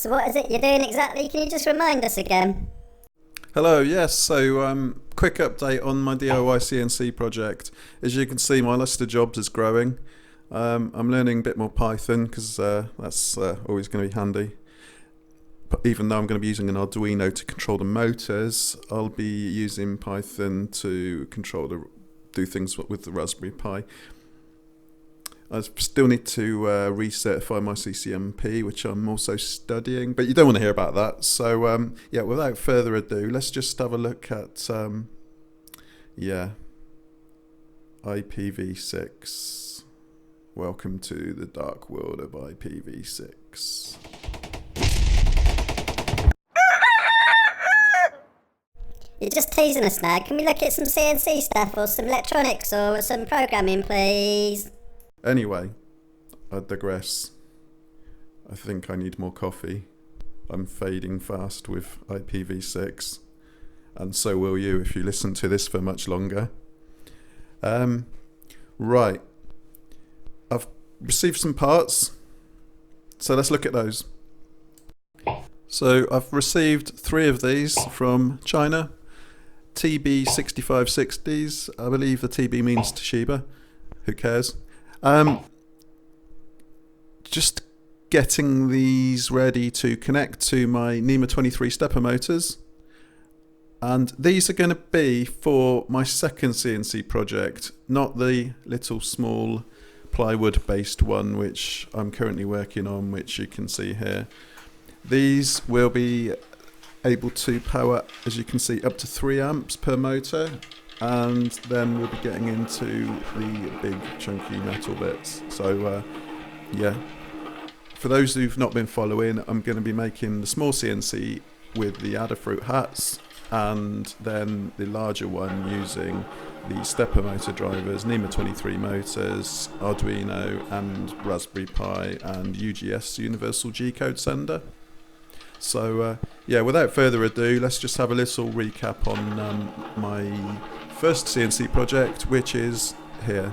So what is it you're doing exactly? Can you just remind us again? Hello, yes, so quick update on my DIY CNC project. As you can see, my list of jobs is growing. I'm learning a bit more Python because that's always going to be handy. But even though I'm going to be using an Arduino to control the motors, I'll be using Python to do things with the Raspberry Pi. I still need to recertify my CCNP, which I'm also studying, but you don't want to hear about that. So yeah, without further ado, let's just have a look at IPv6. Welcome to the dark world of IPv6. You're just teasing us now. Can we look at some CNC stuff or some electronics or some programming, please? Anyway, I digress. I think I need more coffee. I'm fading fast with IPv6, and so will you if you listen to this for much longer. Right. I've received some parts, so let's look at those. So I've received 3 of these from China. TB6560s. I believe the TB means Toshiba. Who cares? Just getting these ready to connect to my NEMA 23 stepper motors, and these are going to be for my second CNC project, not the little small plywood based one which I'm currently working on, which you can see here. These will be able to power, as you can see, up to 3 amps per motor, and then we'll be getting into the big chunky metal bits. So yeah, for those who've not been following, I'm going to be making the small CNC with the Adafruit hats, and then the larger one using the stepper motor drivers, NEMA 23 motors, Arduino and Raspberry Pi, and UGS Universal G-code sender. So yeah, without further ado, let's just have a little recap on my first CNC project, which is here.